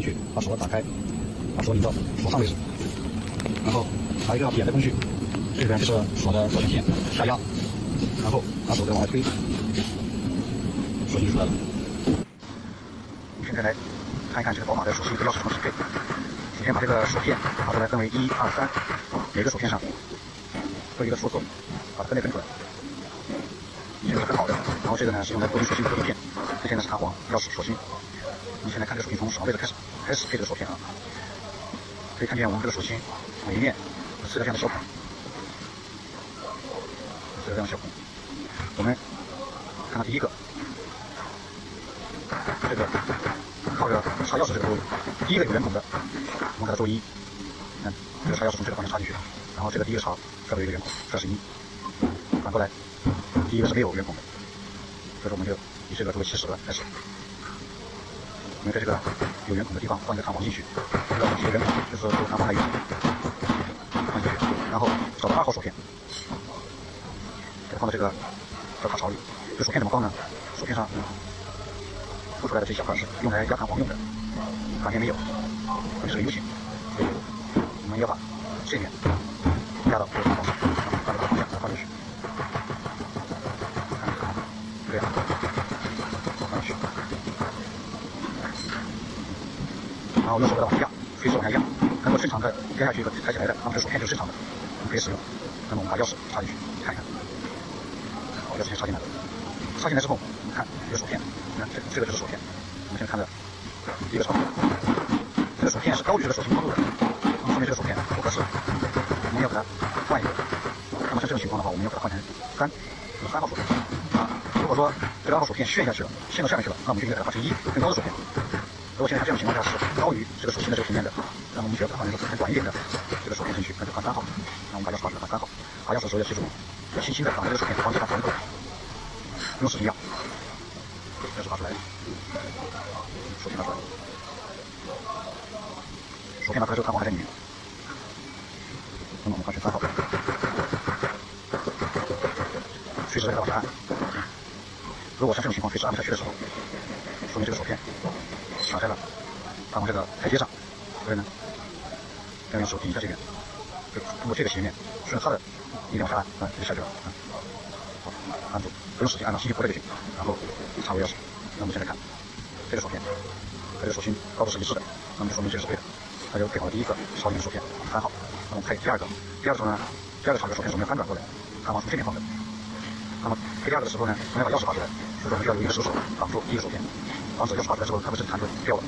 进去，把锁打开，把锁拧到锁上为止。然后拿一个扁的工具，这边就是锁的锁芯片，下压，然后把锁再往外推，锁芯就出来了。现在来看一看这个宝马的锁芯和钥匙怎么匹配。首先把这个锁片拿出来，分为1、2、3，每个锁片上都有一个锁口，把它分类分出来。这个是分好的。然后这个呢是用来固定锁芯的固定片，这些呢是弹簧、钥匙、锁芯。我们先来看这个锁芯从什么位置开始配这个锁片啊？可以看见我们这个锁芯每一面有4个这样的小孔，4个这样的小孔。我们看到第一个，这个靠着插钥匙这个钩，第一个有圆孔的，我们给它做1。看这个插钥匙从这个方向插进去，然后这个第一个插这儿有一个圆孔，这是1。反过来，第一个是没有圆孔的，所以说我们就以这个作为起始端开始。我们在这个有圆孔的地方放一个弹簧进去，这个有圆孔就是这个弹簧来源，放进去，然后找到2号锁片，给它放到这个卡槽里。这锁片怎么放呢？锁片上凸出来的这小块是用来压弹簧用的，反面没有，这是个 U 型，所以我们要把这面压到这个弹簧上，按照这个方向放进去，这样放进去。然后用手给它往下压，随手往下压，能够正常的压下去和抬起来的，那么这锁片就是正常的，我们可以使用。那么我们把钥匙插进去，看一看，好，钥匙先插进来了。插进来之后，我们看这个锁片，你看这个就是锁片。我们现在看着第一个插口，这个锁片是高于这个锁芯高度的，那么说明这个锁片不合适，我们要给它换一个。那么像这种情况的话，我们要给它换成3号锁片啊。如果说这个2号锁片陷下去了，陷到下面去了，那我们就应该给它换成1更高的锁片。如果现在它这种情况下是高于这个锁芯的这个平面的，那么我们需要换成一个很短一点的这个锁片进去，那就换3号。那我们把钥匙拔出来换3号。拔钥匙的时候要记住，要轻轻的把这个锁片防止它转动，用使劲压。钥匙拔出来，锁片拿出来，锁片拿出来之后弹簧还在里面。那么我们换成3号，随时给它往下按。如果像这种情况随时按不下去的时候，说明这个锁片卡在了弹簧这个台阶上，所以呢，要用手顶一下这边，就通过这个斜面顺着它的力量往下按，就下去了。好，按住，不用使劲按到吸气活的就行。然后插入钥匙。那我们现在看这个锁片和这个锁芯高度是一致的，那么就说明这个是对的。它就配好了第一个超硬锁片3号。那我们配第二个，第二个时候呢，第二个插入锁片是我们要翻转过来，弹簧从这边放的。那么配第二个的时候呢，我们要把钥匙拔出来，所以说我们需要有一个手挡住第一个锁片，防止钥匙拔出来之后它不是弹出掉了。